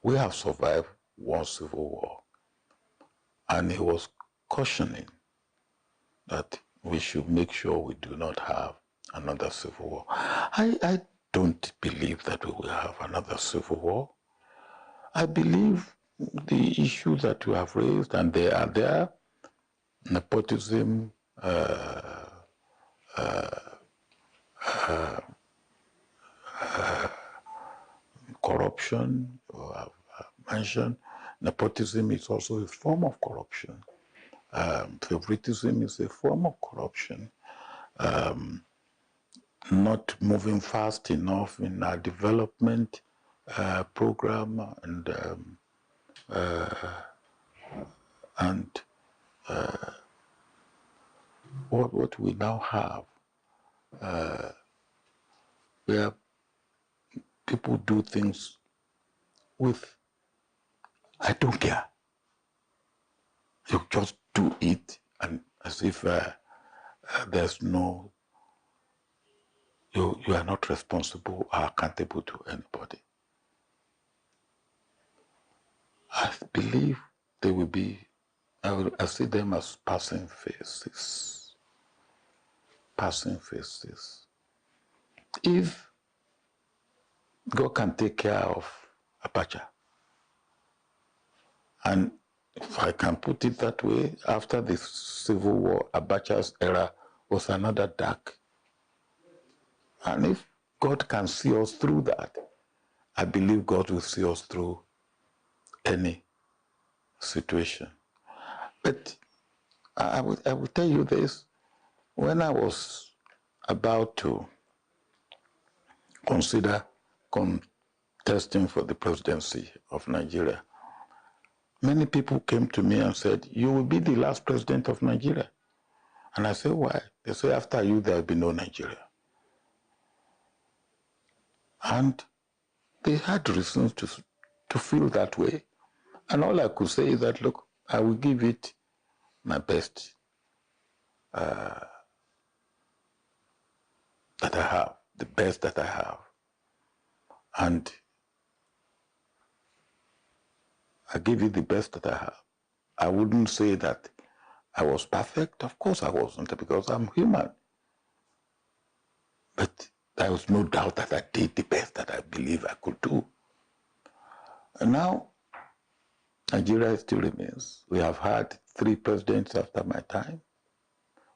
We have survived one civil war, and he was cautioning that we should make sure we do not have another civil war. I don't believe that we will have another civil war. I believe the issues that you have raised, and they are there, nepotism, corruption, you have mentioned. Nepotism is also a form of corruption. Favoritism is a form of corruption. Not moving fast enough in our development program, and what we now have, where people do things with, I don't care. You just do it, and as if there's no, you are not responsible or accountable to anybody. I believe they will be, I see them as passing phases. Passing phases. If God can take care of Abacha, and if I can put it that way, after the Civil War, Abacha's era was another dark. And if God can see us through that, I believe God will see us through any situation. But I will tell you this, when I was about to consider contesting for the presidency of Nigeria, many people came to me and said, you will be the last president of Nigeria. And I said, why? They say, after you, there will be no Nigeria. And they had reasons to feel that way. And all I could say is that, look, I will give it my best that I have, the best that I have. And I give it the best that I have. I wouldn't say that I was perfect. Of course I wasn't, because I'm human. But there was no doubt that I did the best that I believe I could do. And now, Nigeria still remains. We have had 3 presidents after my time,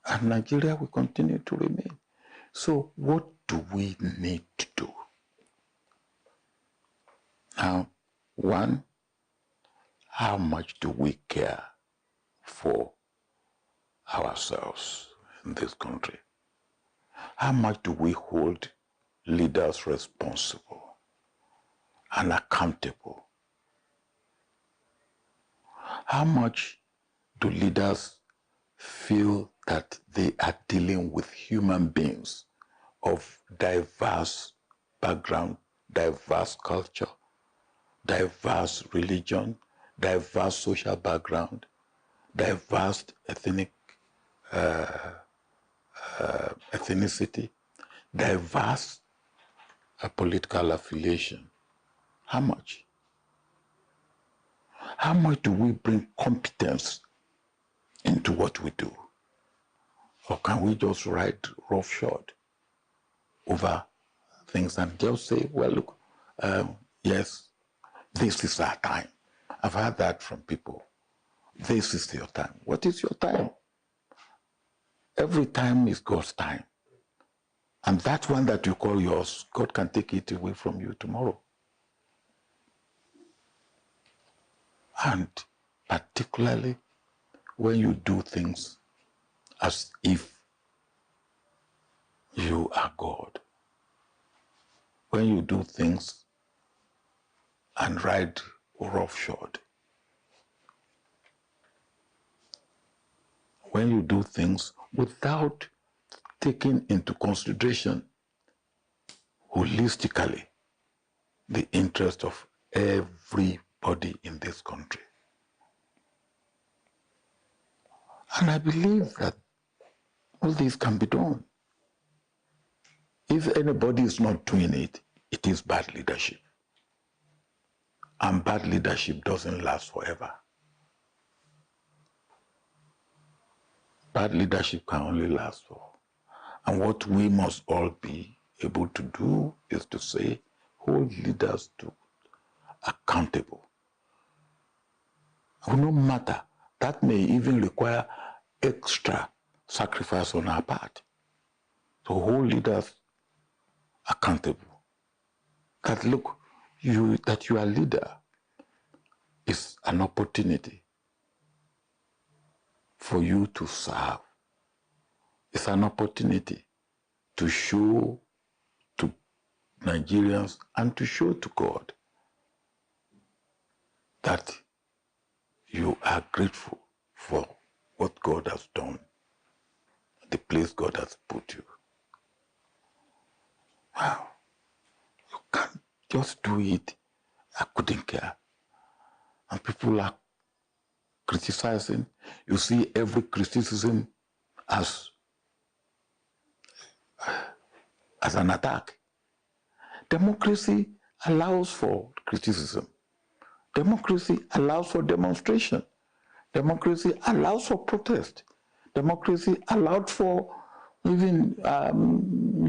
and Nigeria will continue to remain. So what do we need to do? Now, one, how much do we care for ourselves in this country? How much do we hold leaders responsible and accountable? How much do leaders feel that they are dealing with human beings of diverse background, diverse culture, diverse religion, diverse social background, diverse ethnicity, diverse political affiliation? How much? How much do we bring competence into what we do? Or can we just ride roughshod over things and just say, well, look, yes, this is our time. I've heard that from people. This is your time. What is your time? Every time is God's time. And that one that you call yours, God can take it away from you tomorrow. And particularly when you do things as if you are God. When you do things and ride roughshod. When you do things without taking into consideration holistically the interest of everybody in this country. And I believe that all this can be done. If anybody is not doing it, it is bad leadership. And bad leadership doesn't last forever. Bad leadership can only last for. And what we must all be able to do is to say, hold leaders to accountable. No matter, that may even require extra sacrifice on our part. To hold leaders accountable. That look, that you are a leader is an opportunity for you to serve. It's an opportunity to show to Nigerians and to show to God that you are grateful for what God has done, the place God has put you. Wow. You can't just do it. I couldn't care. And people are criticizing. You see every criticism as an attack. Democracy allows for criticism. Democracy allows for demonstration. Democracy allows for protest. Democracy allowed for even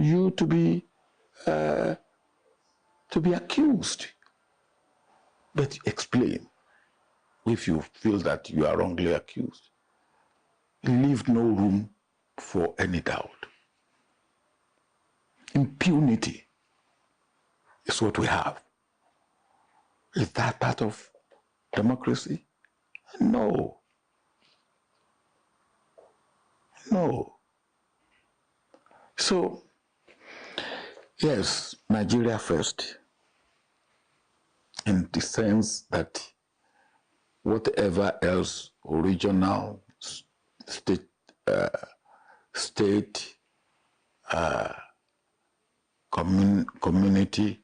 you to be accused. But explain if you feel that you are wrongly accused. Leave no room for any doubt. Impunity is what we have. Is that part of democracy? No. No. So, yes, Nigeria first, in the sense that whatever else, regional, state, community,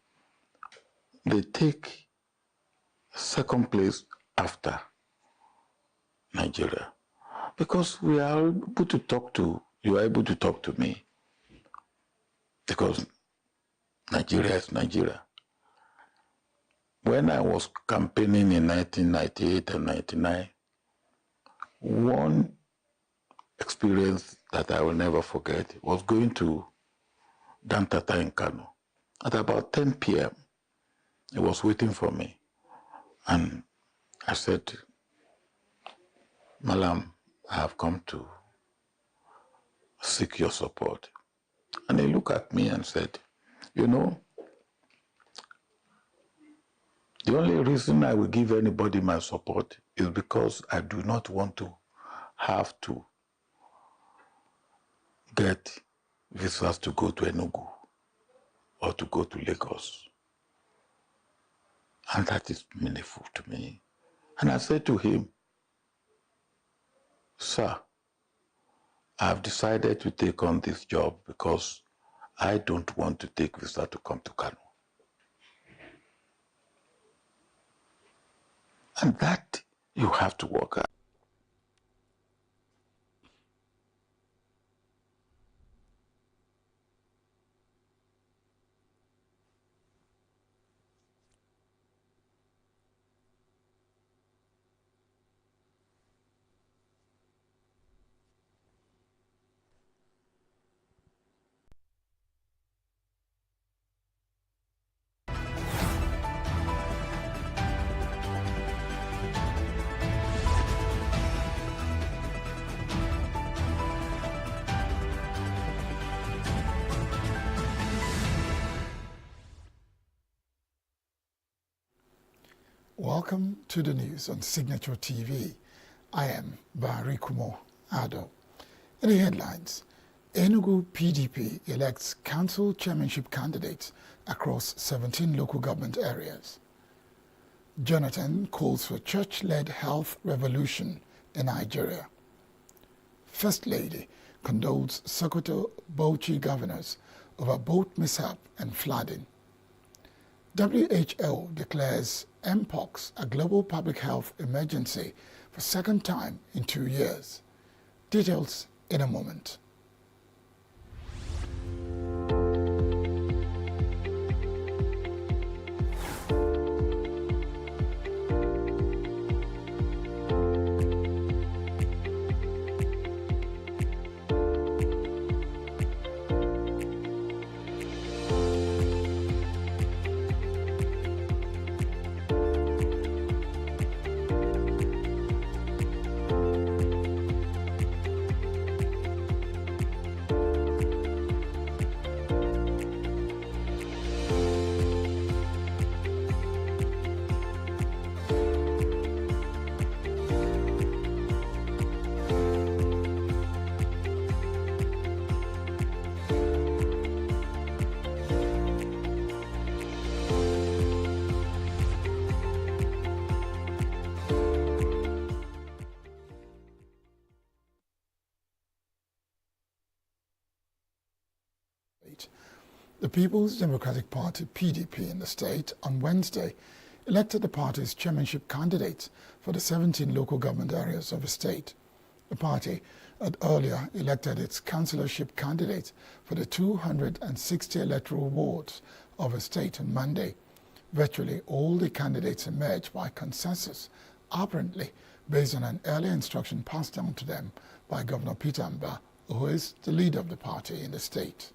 they take second place after Nigeria. Because we are able to talk to, you are able to talk to me. Because Nigeria is Nigeria. When I was campaigning in 1998 and 99, one experience that I will never forget was going to Dantata in Kano. At about 10 p.m., he was waiting for me. And I said, Malam, I have come to seek your support. And he looked at me and said, you know, the only reason I will give anybody my support is because I do not want to have to get visas to go to ENUGU or to go to Lagos. And that is meaningful to me. And I said to him, sir, I've decided to take on this job because I don't want to take visa to come to Kano. And that you have to work at. Welcome to the news on Signature TV. I am Barry Kumo Ado. In the headlines, ENUGU PDP elects council chairmanship candidates across 17 local government areas. Jonathan calls for church-led health revolution in Nigeria. First Lady condoles Sokoto Bauchi governors over boat mishap and flooding. WHO declares Mpox a global public health emergency for second time in 2 years. Details in a moment. The People's Democratic Party (PDP) in the state on Wednesday elected the party's chairmanship candidates for the 17 local government areas of the state. The party had earlier elected its councillorship candidates for the 260 electoral wards of the state on Monday. Virtually all the candidates emerged by consensus, apparently based on an earlier instruction passed down to them by Governor Peter Mbah, who is the leader of the party in the state.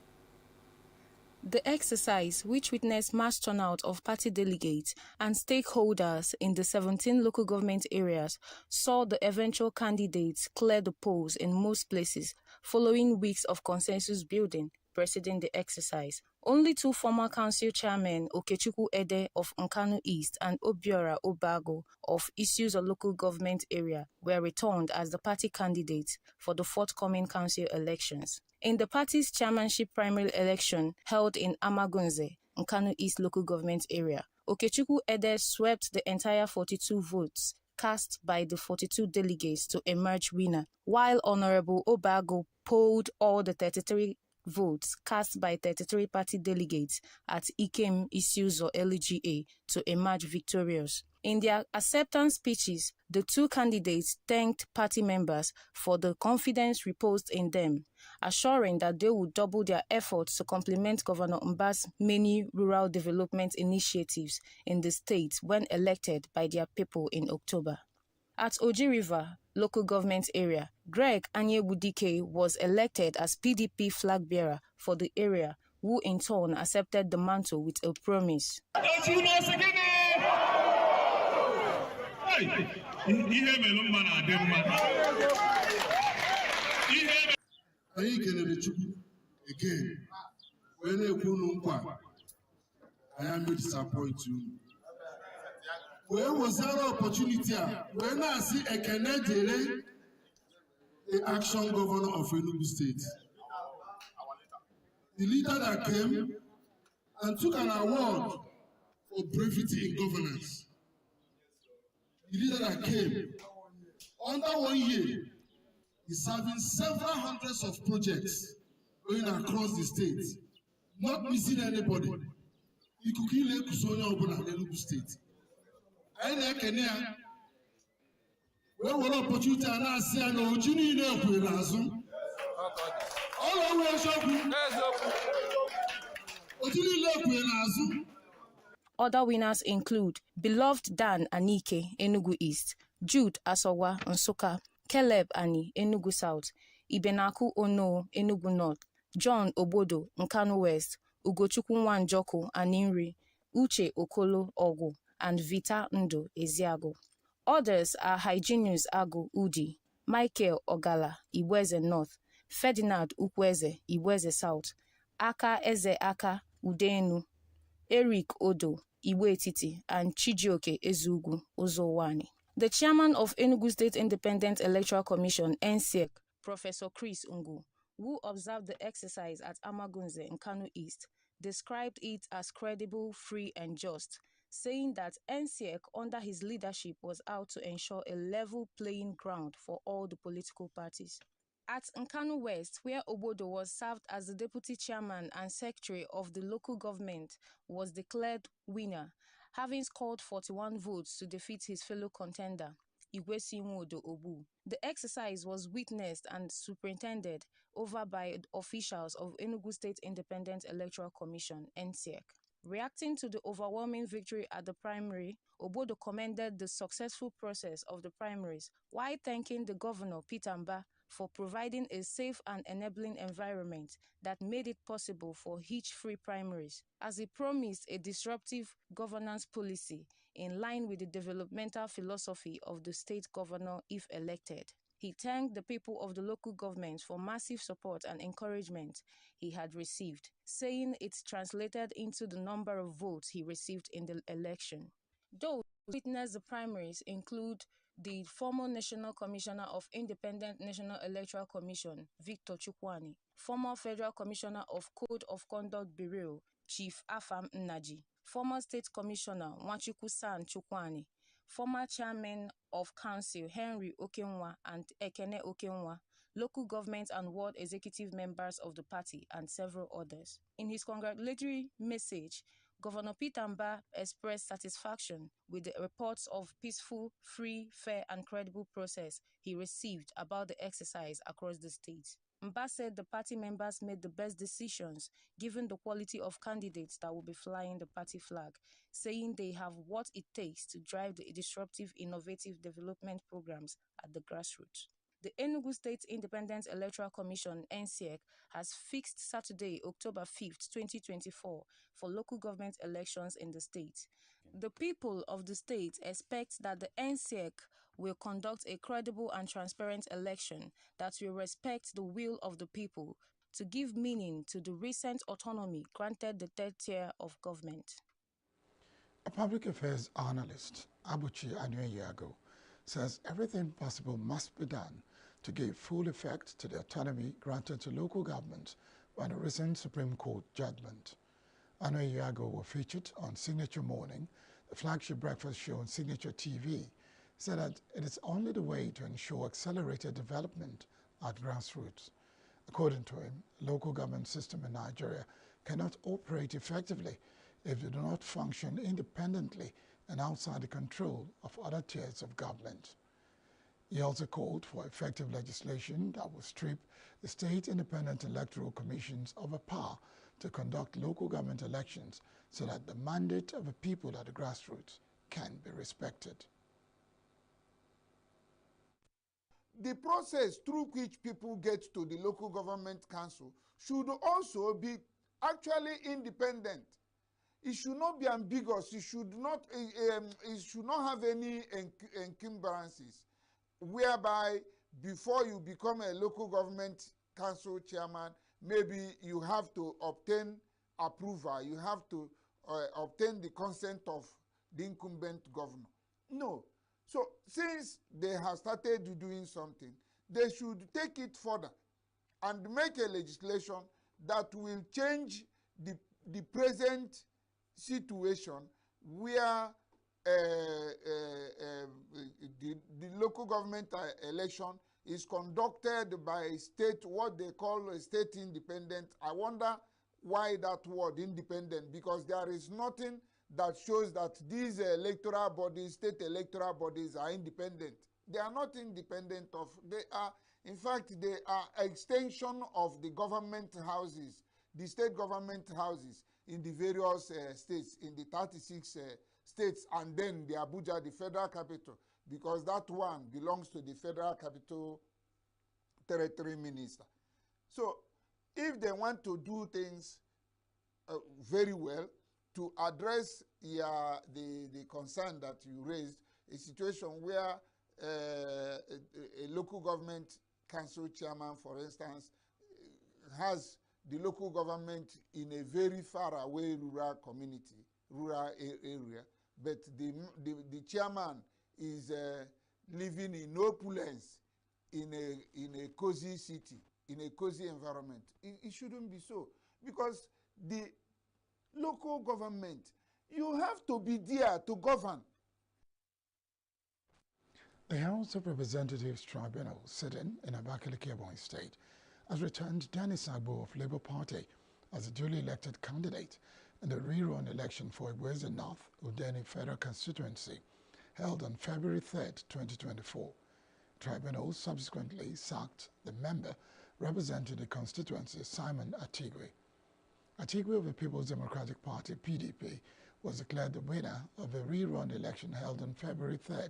The exercise, which witnessed mass turnout of party delegates and stakeholders in the 17 local government areas, saw the eventual candidates clear the polls in most places, following weeks of consensus building preceding the exercise. Only two former council chairmen, Okechukwu Ede of Nkanu East and Obiora Obago of Isuzu local government area, were returned as the party candidates for the forthcoming council elections. In the party's chairmanship primary election held in Amagunze, Nkanu East local government area, Okechukwu Ede swept the entire 42 votes cast by the 42 delegates to emerge winner, while Honorable Obago polled all the 33 votes cast by 33 party delegates at Ikem Isuzu LGA to emerge victorious. In their acceptance speeches, the two candidates thanked party members for the confidence reposed in them, assuring that they would double their efforts to complement Governor Mbah's many rural development initiatives in the state when elected by their people in October. At Oji River local government area, Greg Anyewudike was elected as PDP flag bearer for the area, who in turn accepted the mantle with a promise. Again, I am disappointed you. Where was that opportunity? When I see a Canadian, the action governor of ENUGU State, the leader that came and took an award for brevity in governance. The leader that came under 1 year is serving several hundreds of projects going across the state, not missing anybody. You could kill a Kusonia open at ENUGU State. I Kenya. Where will opportunity and I say no Juni Lazum? All our way shopping. Other winners include beloved Dan Anike, Enugu East, Jude Asowa, Nsukka, Caleb Ani, Enugu South, Ibenaku Ono, Enugu North, John Obodo, Nkanu West, Ugochukwu Nwanjoko, Aninri, Uche Okolo Ogu, and Vita Ndo Eziago. Others are Hyginus Agu Udi, Michael Ogala, Iweze North, Ferdinand Ukweze, Iweze South, Aka Eze Aka Udenu, Eric Odo, Iwe-Etiti, and Chijioke Ezugu Ozowani. The chairman of Enugu State Independent Electoral Commission, NSEC, Professor Chris Ungu, who observed the exercise at Amagunze in Kano East, described it as credible, free, and just, saying that NSEC under his leadership was out to ensure a level playing ground for all the political parties. At Nkanu West, where Obodo was served as the deputy chairman and secretary of the local government, was declared winner, having scored 41 votes to defeat his fellow contender, Igwesinwodo Obu. The exercise was witnessed and superintended over by officials of Enugu State Independent Electoral Commission, NSEC. Reacting to the overwhelming victory at the primary, Obodo commended the successful process of the primaries, while thanking the governor, Peter Mbah, for providing a safe and enabling environment that made it possible for each free primaries, as he promised a disruptive governance policy in line with the developmental philosophy of the state governor if elected. He thanked the people of the local government for massive support and encouragement he had received, saying it translated into the number of votes he received in the election. Those who witnessed the primaries include the former National Commissioner of Independent National Electoral Commission, Victor Chukwani, former Federal Commissioner of Code of Conduct Bureau, Chief Afam Nnaji, former State Commissioner Nwachukwu San Chukwani, former Chairman of Council Henry Okenwa and Ekene Okenwa, local government and ward executive members of the party, and several others. In his congratulatory message, Governor Peter Mbah expressed satisfaction with the reports of peaceful, free, fair, and credible process he received about the exercise across the state. Mbah said the party members made the best decisions given the quality of candidates that will be flying the party flag, saying they have what it takes to drive the disruptive, innovative development programs at the grassroots. The Enugu State Independent Electoral Commission (NSEC) has fixed Saturday, October 5th, 2024 for local government elections in the state. The people of the state expect that the NSEC will conduct a credible and transparent election that will respect the will of the people to give meaning to the recent autonomy granted the third tier of government. A public affairs analyst, Abuchi Anueyago, says everything possible must be done to give full effect to the autonomy granted to local governments by the recent Supreme Court judgment. Anueyago were featured on Signature Morning, the flagship breakfast show on Signature TV, said that it is only the way to ensure accelerated development at grassroots. According to him, the local government system in Nigeria cannot operate effectively if they do not function independently and outside the control of other tiers of government. He also called for effective legislation that will strip the state independent electoral commissions of a power to conduct local government elections so that the mandate of the people at the grassroots can be respected. The process through which people get to the local government council should also be actually independent. It should not be ambiguous. It should not have any encumbrances, whereby before you become a local government council chairman, maybe you have to obtain approval. You have to obtain the consent of the incumbent governor. No. So since they have started doing something, they should take it further and make a legislation that will change the present situation where the local government election is conducted by state, what they call a state independent. I wonder why that word independent, because there is nothing that shows that these electoral bodies, state electoral bodies, are independent. They are not independent of, they are, in fact, they are extension of the government houses, the state government houses in the various states, in the 36 states, and then the Abuja, the federal capital, because that one belongs to the federal capital territory minister. So if they want to do things very well, to address the concern that you raised, a situation where a local government council chairman, for instance, has the local government in a very far away rural community, rural area, but the chairman is living in opulence in a cozy city, in a cozy environment. It shouldn't be so, because the local government, you have to be there to govern. The House of Representatives Tribunal sitting in Abakaliki, Ebonyi State has returned Dennis Agbo of Labour Party as a duly elected candidate in the rerun election for Igweze North Udeni Federal Constituency held on February 3, 2024. Tribunal subsequently sacked the member representing the constituency, Simon Atigwe. Atigwe of the People's Democratic Party, PDP, was declared the winner of the rerun election held on February 3,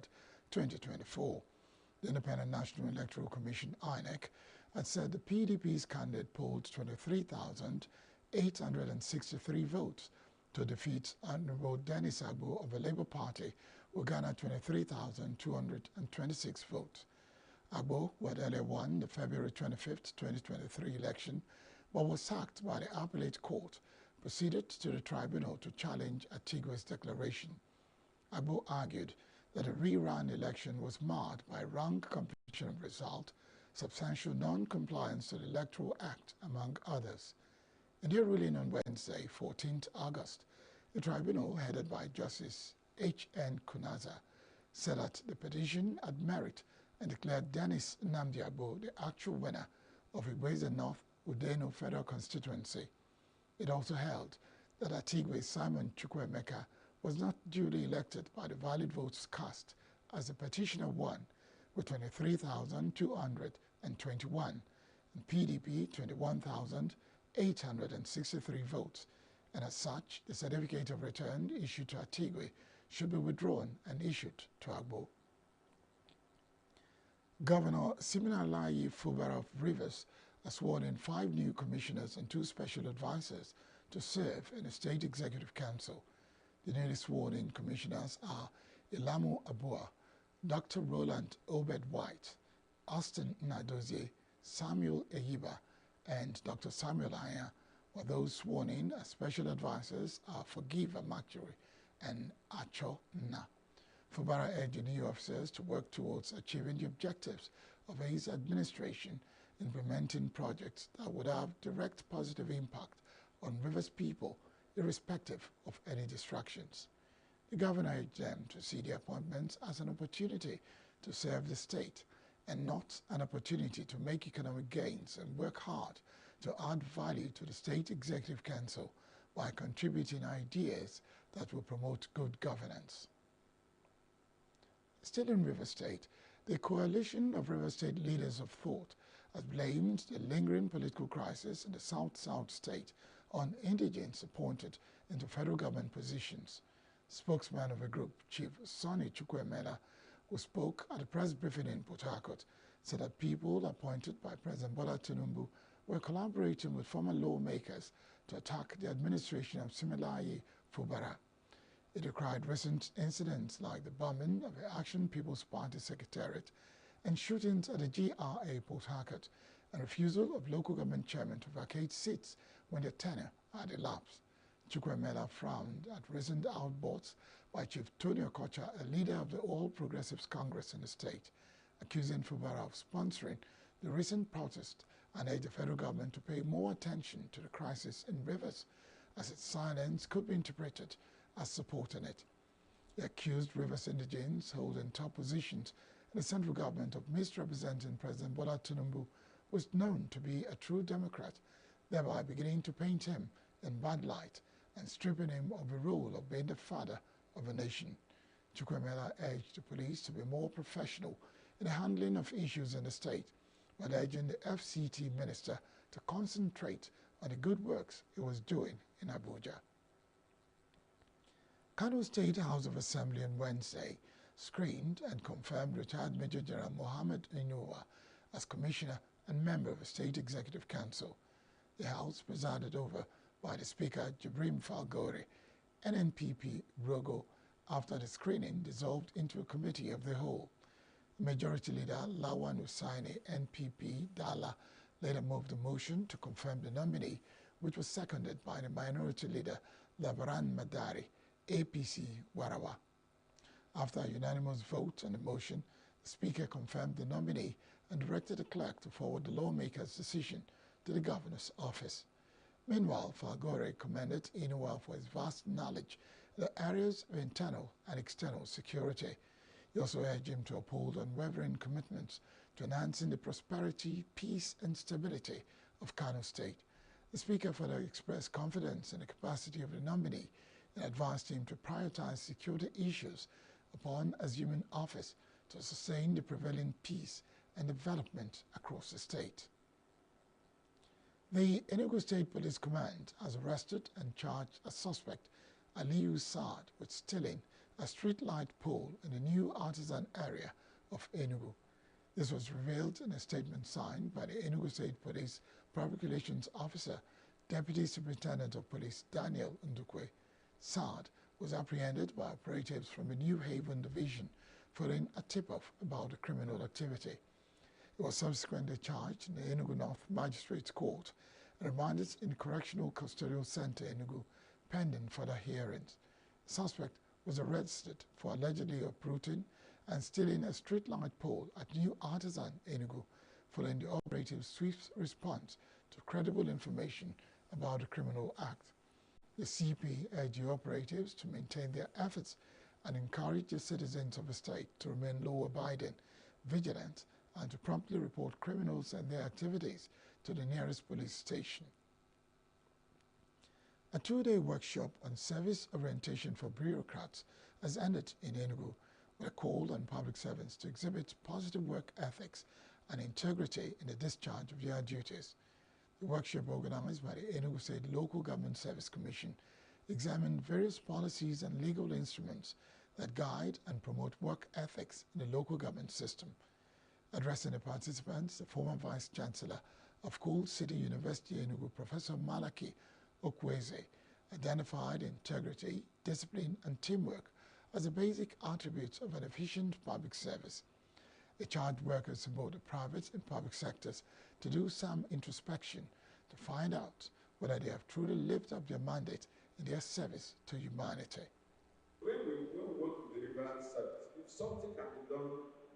2024. The Independent National Electoral Commission, INEC, had said the PDP's candidate polled 23,863 votes to defeat Honorable Dennis Agbo of the Labour Party, who garnered 23,226 votes. Agbo, who had earlier won the February 25, 2023 election, but was sacked by the appellate court, proceeded to the tribunal to challenge Atigwe's declaration. Agbo argued that the rerun election was marred by wrong computation of result, substantial non-compliance to the Electoral Act, among others. In their ruling on Wednesday, 14th August, the tribunal, headed by Justice H.N. Kunaza, said that the petition had merit and declared Dennis Nnamdi the actual winner of Igweze North Udeno Federal Constituency. It also held that Atigwe Simon Chukwuemeka was not duly elected by the valid votes cast, as the petitioner won with 23,221 and PDP 21,863 votes, and as such, the certificate of return issued to Atigwe should be withdrawn and issued to Agbo. Governor Siminalayi Fubara of Rivers has sworn in 5 new commissioners and 2 special advisors to serve in the State Executive Council. The newly sworn-in commissioners are Ilamu Abua, Dr. Roland Obed-White, Austin Nadozie, Samuel Eyiba, and Dr. Samuel Aya, while those sworn in as special advisors are Forgiva Makjuri and Acho Na. Fubara urged the new officers to work towards achieving the objectives of his administration, implementing projects that would have direct positive impact on Rivers people, irrespective of any distractions. The governor urged them to see the appointments as an opportunity to serve the state and not an opportunity to make economic gains, and work hard to add value to the State Executive Council by contributing ideas that will promote good governance. Still in River State, the Coalition of River State Leaders of Thought has blamed the lingering political crisis in the South-South state on indigents appointed into federal government positions. Spokesman of the group, Chief Sonny Chukwuemela, who spoke at a press briefing in Port Harcourt, said that people appointed by President Bola Tinubu were collaborating with former lawmakers to attack the administration of Siminalayi Fubara. It decried recent incidents like the bombing of the Action People's Party Secretariat and shootings at the GRA Port Harcourt, and refusal of local government chairmen to vacate seats when their tenure had elapsed. Chukwuemela frowned at recent outbursts by Chief Tony Okocha, a leader of the All Progressives Congress in the state, accusing Fubara of sponsoring the recent protest, and urged the federal government to pay more attention to the crisis in Rivers, as its silence could be interpreted as supporting it. The accused Rivers indigents holding top positions in the central government of misrepresenting President Bola Tinubu, was known to be a true Democrat, thereby beginning to paint him in bad light and stripping him of the role of being the father of a nation. Chukwuemela urged the police to be more professional in the handling of issues in the state, while urging the FCT minister to concentrate on the good works he was doing in Abuja. Kano State House of Assembly on Wednesday screened and confirmed retired Major General Mohammed ENUGU as Commissioner and member of the State Executive Council. The House, presided over by the Speaker Jibrim Falgore, NNPP Rogo, after the screening dissolved into a committee of the whole. Majority Leader Lawan Hussaini, NPP Dala, later moved the motion to confirm the nominee, which was seconded by the Minority Leader Labaran Madari, APC Warawa. After a unanimous vote on the motion, the Speaker confirmed the nominee and directed the clerk to forward the lawmaker's decision to the governor's office. Meanwhile, Falgore commended ENUGU for his vast knowledge in the areas of internal and external security. He also urged him to uphold unwavering commitments to enhancing the prosperity, peace, and stability of Kano State. The Speaker further expressed confidence in the capacity of the nominee and advised him to prioritize security issues upon assuming office to sustain the prevailing peace and development across the state. The ENUGU State Police Command has arrested and charged a suspect, Aliyu Saad, with stealing a street light pole in the new artisan area of ENUGU. This was revealed in a statement signed by the ENUGU State Police Public Relations Officer, Deputy Superintendent of Police Daniel Ndukwe. Saad was apprehended by operatives from the New Haven Division following a tip-off about the criminal activity. He was subsequently charged in the ENUGU North Magistrates Court and remanded in the Correctional Custodial Center ENUGU, pending further hearings. The suspect was arrested for allegedly uprooting and stealing a street light pole at New Artisan ENUGU, following the operative's swift response to credible information about the criminal act. The CP urged the operatives to maintain their efforts and encourage the citizens of the state to remain law-abiding, vigilant and to promptly report criminals and their activities to the nearest police station. A two-day workshop on service orientation for bureaucrats has ended in ENUGU with a call on public servants to exhibit positive work ethics and integrity in the discharge of their duties. The workshop, organized by the ENUGU State Local Government Service Commission, examined various policies and legal instruments that guide and promote work ethics in the local government system. Addressing the participants, the former Vice Chancellor of Coal City University ENUGU, Professor Malaki Okweze, identified integrity, discipline, and teamwork as the basic attributes of an efficient public service. They charged workers in both the private and public sectors to do some introspection to find out whether they have truly lived up their mandate in their service to humanity. When we want to deliver service, if something can be done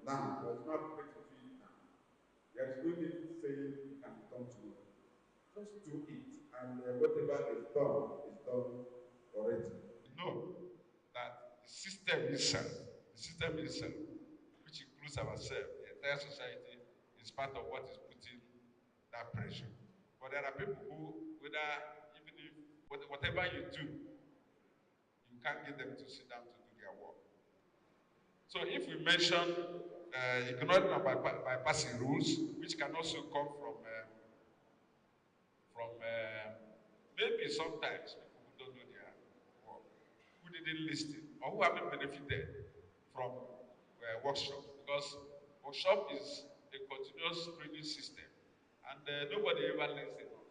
now, but it's not going to be now, there is no need saying it can be done tomorrow. Just do it, and whatever is done already. Know that the system itself, which includes ourselves, the entire society, is part of what is putting that pressure. But there are people who, even if whatever you do, you can't get them to sit down to do their work. So if we mention ignoring or bypassing rules, which can also come from maybe sometimes people who don't do their work, who didn't listen, or who haven't benefited from workshops, because workshop is a continuous training system, and nobody ever learns enough.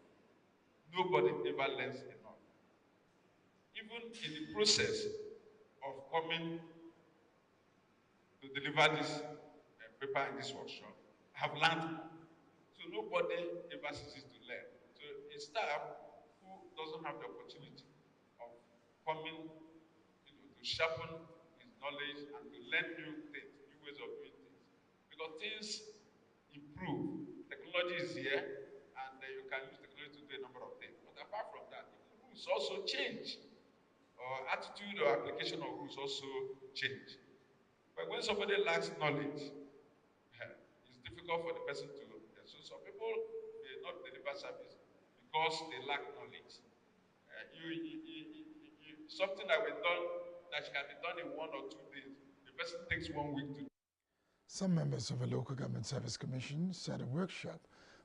Nobody ever learns enough. Even in the process of coming to deliver this paper in this workshop, I have learned. So nobody ever ceases to learn. So a staff who doesn't have the opportunity of coming to sharpen his knowledge and to learn new things, new ways of doing things. Because things improve. Technology is here, and you can use technology to do a number of things. But apart from that, rules also change. Or attitude or application of rules also change. But when somebody lacks knowledge, it's difficult for the person to. So some people may not deliver service because they lack knowledge. Something that can be done in 1 or 2 days, the person takes 1 week to do. Some members of the Local Government Service Commission said a workshop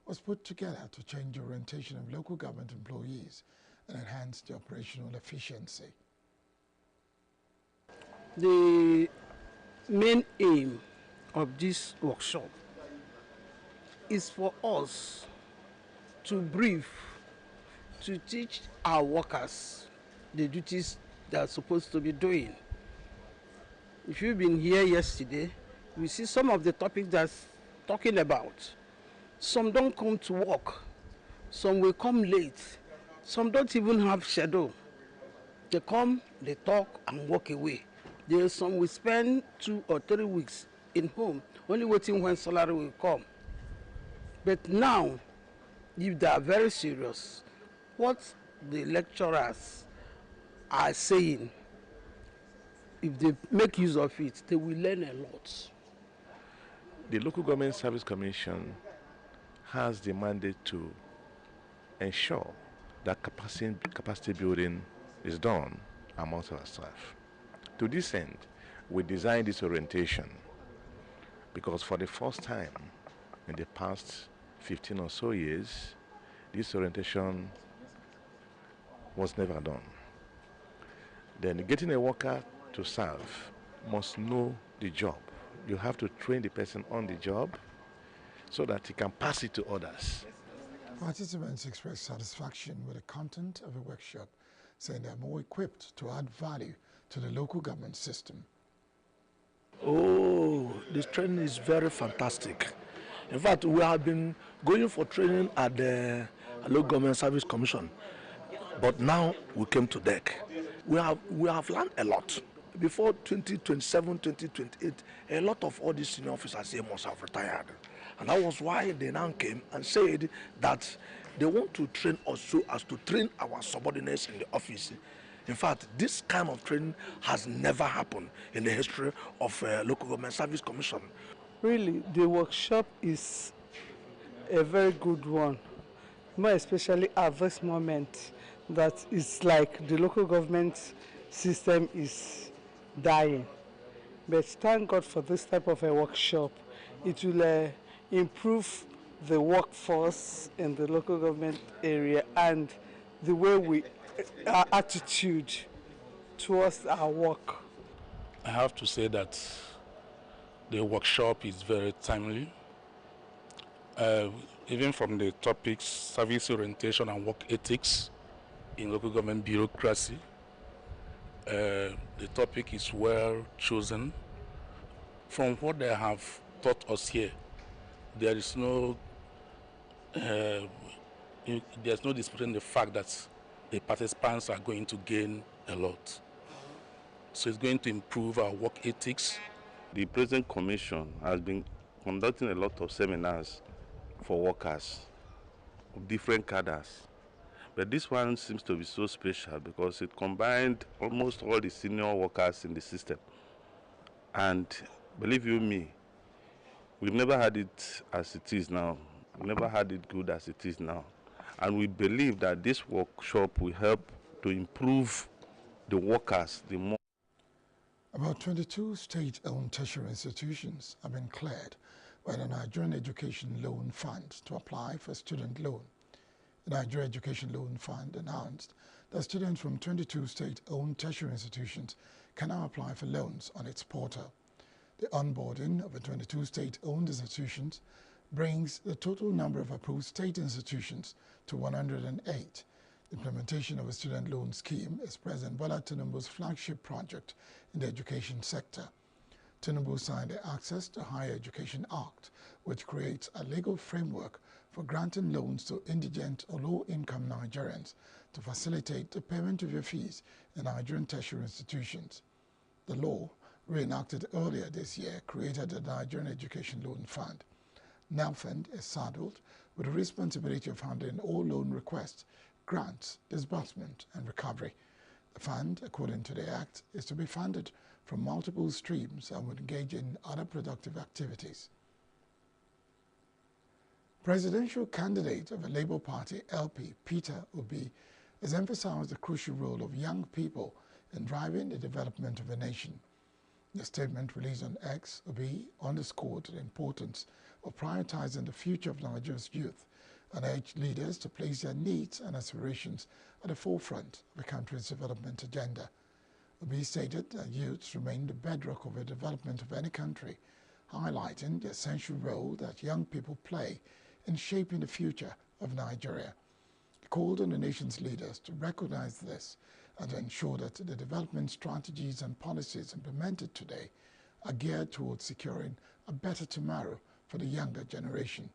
was put together to change the orientation of local government employees and enhance the operational efficiency. The main aim of this workshop is for us to brief, to teach our workers the duties they are supposed to be doing. If you've been here yesterday, we see some of the topics that's talking about. Some don't come to work, some will come late, some don't even have schedule. They come, they talk and walk away. There are some will spend 2 or 3 weeks in home, only waiting when salary will come. But now, if they are very serious, what the lecturers are saying, if they make use of it, they will learn a lot. The Local Government Service Commission has the mandate to ensure that capacity building is done amongst our staff. To this end, we designed this orientation because for the first time in the past 15 or so years, this orientation was never done. Then getting a worker to serve must know the job. You have to train the person on the job so that he can pass it to others. Participants expressed satisfaction with the content of the workshop, saying they are more equipped to add value to the local government system. Oh, this training is very fantastic. In fact, we have been going for training at the Local Government Service Commission, but now we came to DEC. We have learned a lot. Before 2027, 2028, a lot of all these senior officers here must have retired. And that was why they now came and said that they want to train us so as to train our subordinates in the office. In fact, this kind of training has never happened in the history of Local Government Service Commission. Really, the workshop is a very good one, more especially at this moment that it's like the local government system is dying. But thank God for this type of a workshop. It will improve the workforce in the local government area and the way our attitude towards our work. I have to say that the workshop is very timely. Even from the topics, service orientation and work ethics in local government bureaucracy, the topic is well chosen. From what they have taught us here, there is no there's no disputing the fact that the participants are going to gain a lot. So it's going to improve our work ethics. The present commission has been conducting a lot of seminars for workers of different cadres. But this one seems to be so special because it combined almost all the senior workers in the system. And believe you me, we've never had it as it is now. We've never had it good as it is now. And we believe that this workshop will help to improve the workers, the more. About 22 state-owned tertiary institutions have been cleared by the Nigerian Education Loan Fund to apply for student loan. The Nigerian Education Loan Fund announced that students from 22 state-owned tertiary institutions can now apply for loans on its portal. The onboarding of the 22 state-owned institutions brings the total number of approved state institutions to 108. The implementation of a student loan scheme is President Bola Tinubu's flagship project in the education sector. Tinubu signed the Access to Higher Education Act, which creates a legal framework for granting loans to indigent or low-income Nigerians to facilitate the payment of their fees in Nigerian tertiary institutions. The law, reenacted earlier this year, created the Nigerian Education Loan Fund. NELFund is saddled with the responsibility of handling all loan requests, grants, disbursement, and recovery. The fund, according to the Act, is to be funded from multiple streams and would engage in other productive activities. Presidential candidate of the Labour Party LP, Peter Obi, has emphasized the crucial role of young people in driving the development of a nation. In a statement released on X, Obi underscored the importance of prioritizing the future of Nigeria's youth and urged leaders to place their needs and aspirations at the forefront of the country's development agenda. Obi stated that youths remain the bedrock of the development of any country, highlighting the essential role that young people play in shaping the future of Nigeria. He called on the nation's leaders to recognize this and to ensure that the development strategies and policies implemented today are geared towards securing a better tomorrow for the younger generation.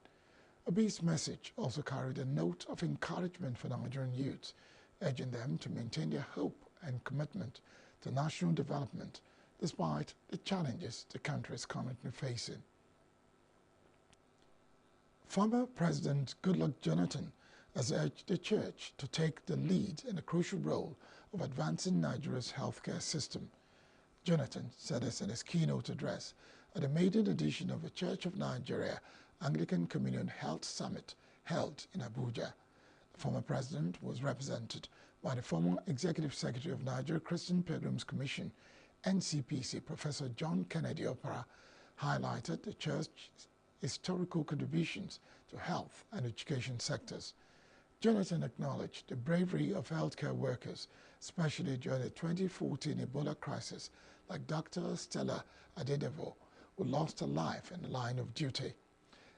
Obi's message also carried a note of encouragement for Nigerian youths, urging them to maintain their hope and commitment to national development despite the challenges the country is currently facing. Former President Goodluck Jonathan has urged the church to take the lead in the crucial role of advancing Nigeria's healthcare system. Jonathan said this in his keynote address at the maiden edition of the Church of Nigeria Anglican Communion Health Summit held in Abuja. The former president was represented by the former Executive Secretary of Nigeria Christian Pilgrims Commission, NCPC, Professor John Kennedy Opara, highlighted the church's historical contributions to health and education sectors. Jonathan acknowledged the bravery of healthcare workers, especially during the 2014 Ebola crisis, like Dr. Stella Adedevo, who lost her life in the line of duty.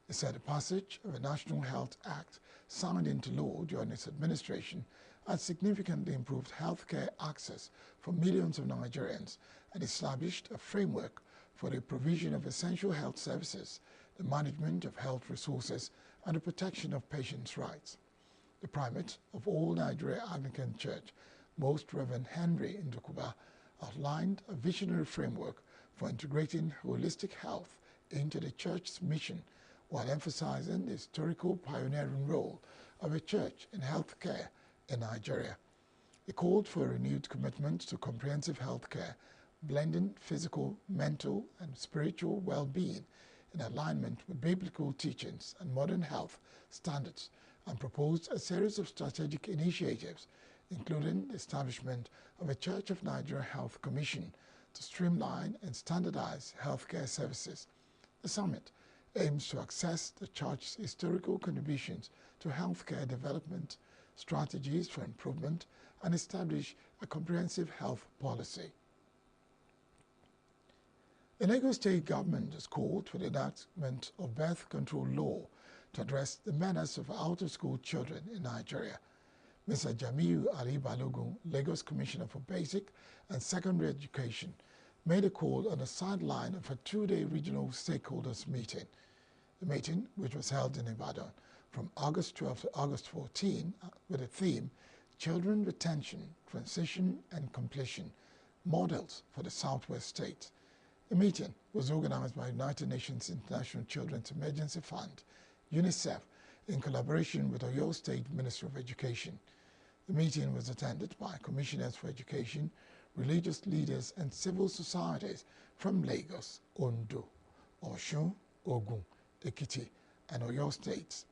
He said the passage of the National Health Act, signed into law during its administration, has significantly improved healthcare access for millions of Nigerians and established a framework for the provision of essential health services, the management of health resources, and the protection of patients' rights. The primate of all Nigeria Anglican Church, Most Reverend Henry Ndukuba, outlined a visionary framework for integrating holistic health into the church's mission while emphasizing the historical pioneering role of the church in healthcare in Nigeria. He called for a renewed commitment to comprehensive healthcare, blending physical, mental, and spiritual well-being in alignment with biblical teachings and modern health standards, and proposed a series of strategic initiatives, including the establishment of a Church of Nigeria Health Commission to streamline and standardize healthcare services. The summit aims to assess the Church's historical contributions to healthcare development, strategies for improvement, and establish a comprehensive health policy. The Lagos State government has called for the enactment of birth control law to address the menace of out-of-school children in Nigeria. Mr. Jamiu Ali Balogun, Lagos Commissioner for Basic and Secondary Education, made a call on the sideline of a two-day regional stakeholders meeting. The meeting, which was held in Ibadan from August 12 to August 14, with the theme Children Retention, Transition and Completion, Models for the Southwest States. The meeting was organized by United Nations International Children's Emergency Fund, UNICEF, in collaboration with Oyo State Ministry of Education. The meeting was attended by commissioners for education, religious leaders, and civil societies from Lagos, Ondo, Osun, Ogun, Ekiti, and Oyo states.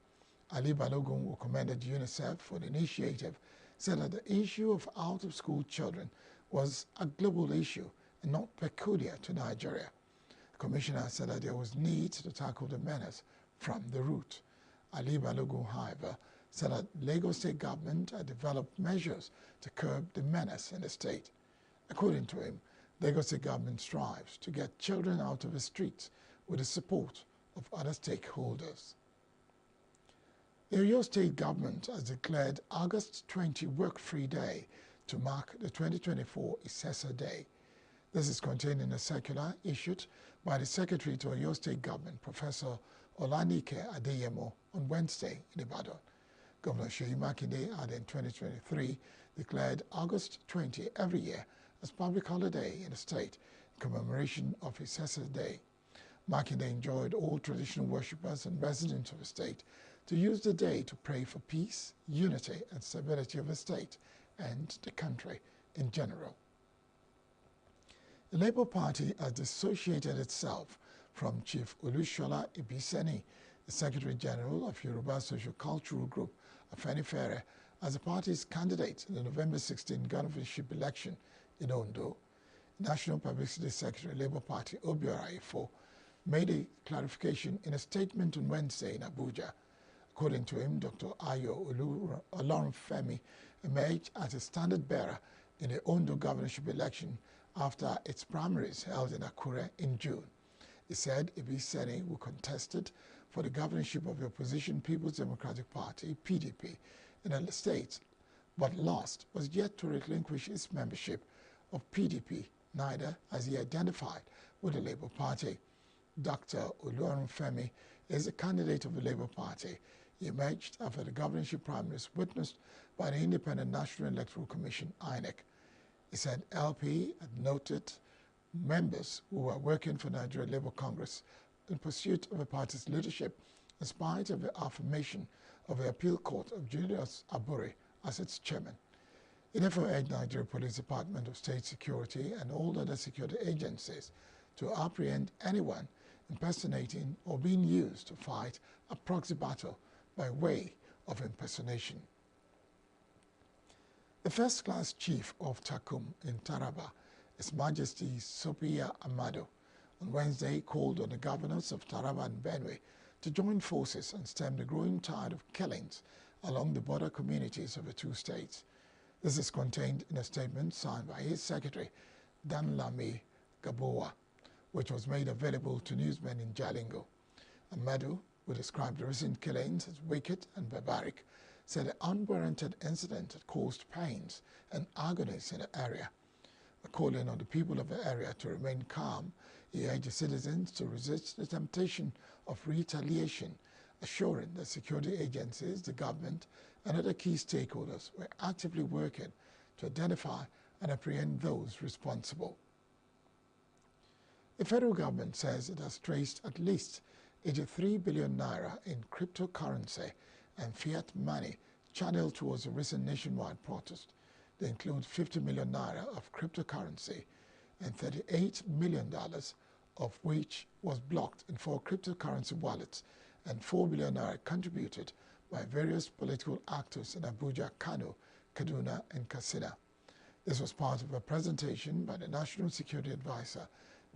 Ali Balogun, who commended UNICEF for the initiative, said that the issue of out-of-school children was a global issue and not peculiar to Nigeria. The commissioner said that there was need to tackle the menace from the root. Ali Balogun, however, said that Lagos State government had developed measures to curb the menace in the state. According to him, Lagos State government strives to get children out of the streets with the support of other stakeholders. The Oyo State government has declared August 20 Work-Free Day to mark the 2024 Assessor Day. This is contained in a circular issued by the Secretary to Oyo State Government, Professor Olanike Adeyemo, on Wednesday in Ibadan. Governor Seyi Makinde had in 2023 declared August 20 every year as public holiday in the state in commemoration of Assessor Day. Makinde enjoined all traditional worshippers and residents of the state to use the day to pray for peace, unity, and stability of the state and the country in general. The Labour Party has dissociated itself from Chief Olushola Ibiseni, the Secretary General of Yoruba Social Cultural Group, Afenifere, as the party's candidate in the November 16 governorship election in Ondo. National Publicity Secretary, Labour Party, Obiora Ifo, made a clarification in a statement on Wednesday in Abuja. According to him, Dr. Ayo Olorunfemi emerged as a standard bearer in the Ondo governorship election after its primaries held in Akure in June. He said Ibiseni, who contested for the governorship of the opposition People's Democratic Party, PDP, in the state, but lost, was yet to relinquish its membership of PDP, neither has he identified with the Labour Party. Dr. Olorunfemi is a candidate of the Labour Party. He emerged after the governorship primaries witnessed by the Independent National Electoral Commission, INEC. He said LP had noted members who were working for Nigeria Labour Congress in pursuit of the party's leadership, in spite of the affirmation of the Appeal Court of Julius Abure as its chairman. He therefore urged Nigeria Police Department of State Security and all other security agencies to apprehend anyone impersonating or being used to fight a proxy battle by way of impersonation. The first-class chief of Takum in Taraba, His Majesty Sophia Amado, on Wednesday called on the governors of Taraba and Benue to join forces and stem the growing tide of killings along the border communities of the two states. This is contained in a statement signed by his secretary, Danlami Gaboa, which was made available to newsmen in Jalingo. Amado, who described the recent killings as wicked and barbaric, said the unwarranted incident had caused pains and agonies in the area. Calling on the people of the area to remain calm, he urged the citizens to resist the temptation of retaliation, assuring that security agencies, the government, and other key stakeholders were actively working to identify and apprehend those responsible. The federal government says it has traced at least 83 billion naira in cryptocurrency and fiat money channeled towards a recent nationwide protest. They include 50 million naira of cryptocurrency and $38 million of which was blocked in 4 cryptocurrency wallets, and 4 billion naira contributed by various political actors in Abuja, Kano, Kaduna, and Katsina. This was part of a presentation by the National Security Advisor,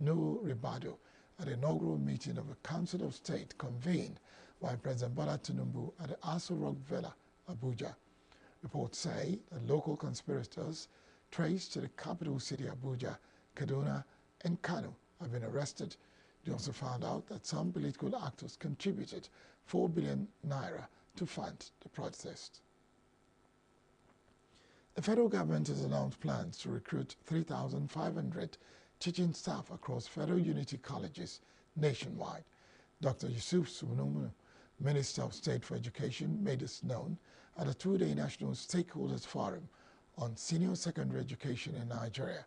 Nuhu Ribadu, at the inaugural meeting of the Council of State convened by President Bola Tinubu at the Aso Rock Villa, Abuja. Reports say that local conspirators traced to the capital city Abuja, Kaduna, and Kano have been arrested. They also found out that some political actors contributed 4 billion naira to fund the protest. The federal government has announced plans to recruit 3,500 teaching staff across federal unity colleges nationwide. Dr. Yusuf Sununu, Minister of State for Education, made this known at a 2-day National Stakeholders Forum on senior secondary education in Nigeria.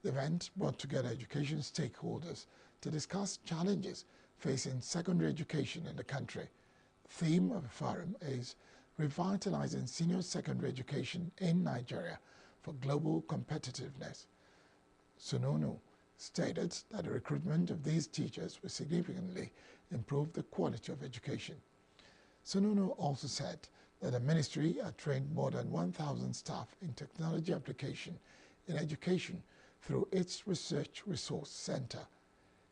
The event brought together education stakeholders to discuss challenges facing secondary education in the country. The theme of the forum is Revitalizing Senior Secondary Education in Nigeria for Global Competitiveness. Sununu stated that the recruitment of these teachers will significantly improve the quality of education. Sununu also said that the ministry had trained more than 1,000 staff in technology application in education through its Research Resource Center.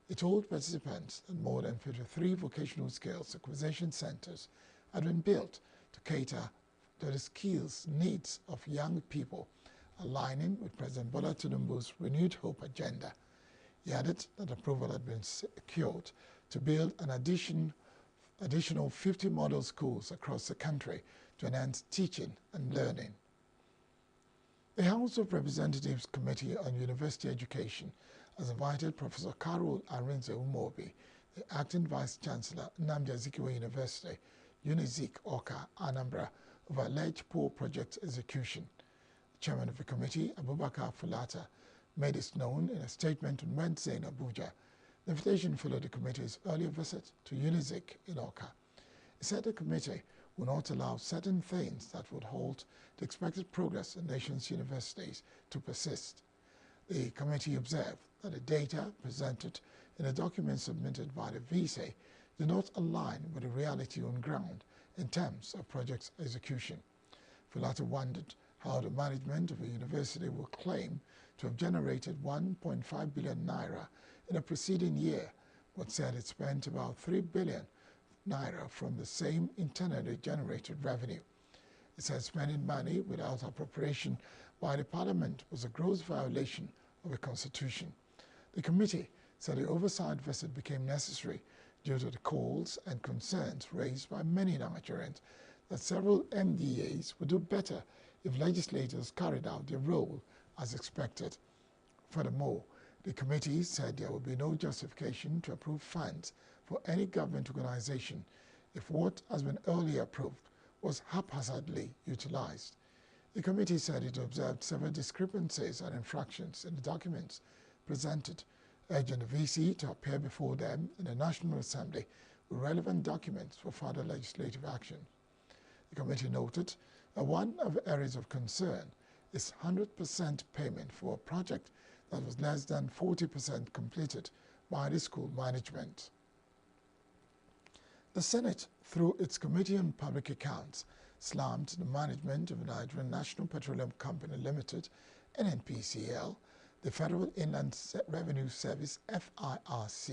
It told participants that more than 53 vocational skills acquisition centers had been built to cater to the skills needs of young people, aligning with President Bola Tinubu's Renewed Hope agenda. He added that approval had been secured to build an additional 50 model schools across the country to enhance teaching and learning. The House of Representatives Committee on University Education has invited Professor Carol Arinze Umobi, the Acting Vice Chancellor, Nnamdi Azikiwe University, UNIZIK, Awka, Anambra, over alleged poor project execution. The chairman of the committee, Abubakar Fulata, made this known in a statement on Wednesday in Abuja. The invitation followed the committee's earlier visit to UNIZIK in Awka. He said the committee will not allow certain things that would halt the expected progress in nation's universities to persist. The committee observed that the data presented in the documents submitted by the VC do not align with the reality on ground in terms of project execution. Fulata wondered how the management of a university will claim to have generated 1.5 billion naira in the preceding year, but said it spent about 3 billion naira from the same internally generated revenue. It said spending money without appropriation by the parliament was a gross violation of the constitution. The committee said the oversight visit became necessary due to the calls and concerns raised by many Nigerians that several MDAs would do better if legislators carried out their role as expected. Furthermore, the committee said there would be no justification to approve funds for any government organization if what has been earlier approved was haphazardly utilized. The committee said it observed several discrepancies and infractions in the documents presented, urging the VC to appear before them in the National Assembly with relevant documents for further legislative action. The committee noted that one of the areas of concern is 100% payment for a project that was less than 40% completed by the school management. The Senate, through its Committee on Public Accounts, slammed the management of the Nigerian National Petroleum Company Limited, NNPCL, the Federal Inland Revenue Service, FIRS,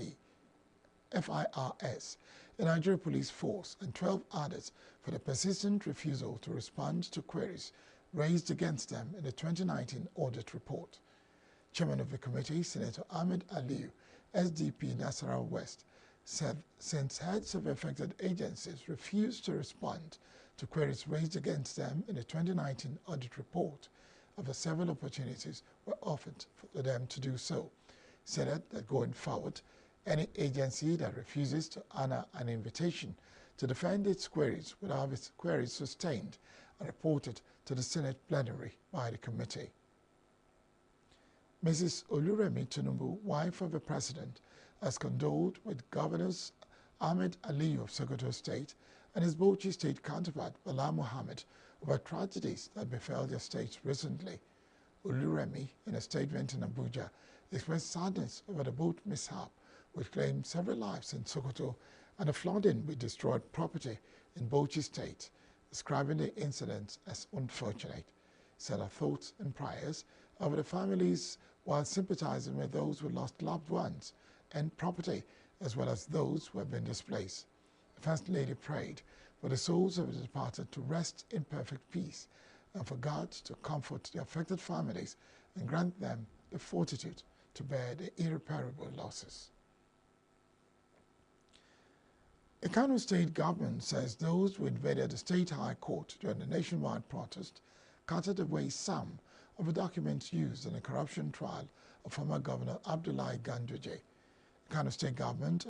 the Nigeria Police Force, and 12 others for the persistent refusal to respond to queries raised against them in the 2019 audit report. Chairman of the committee, Senator Ahmed Aliyu, SDP Nasarawa West, said since heads of affected agencies refused to respond to queries raised against them in the 2019 audit report, over several opportunities were offered for them to do so. Said that going forward, any agency that refuses to honor an invitation to defend its queries will have its queries sustained and reported to the Senate plenary by the committee. Mrs. Oluremi Tinubu, wife of the president, has condoled with Governors Ahmed Aliyu of Sokoto State and his Bauchi State counterpart Bala Mohammed over tragedies that befell their states recently. Oluremi, in a statement in Abuja, expressed sadness over the boat mishap which claimed several lives in Sokoto, and a flooding which destroyed property in Bauchi State, describing the incident as unfortunate. Said our thoughts and prayers over the families while sympathizing with those who lost loved ones and property, as well as those who have been displaced. The First Lady prayed for the souls of the departed to rest in perfect peace and for God to comfort the affected families and grant them the fortitude to bear the irreparable losses. The Kano state government says those who invaded the state high court during the nationwide protest carted away some of the documents used in the corruption trial of former Governor Abdullahi Ganduje. The Kano state government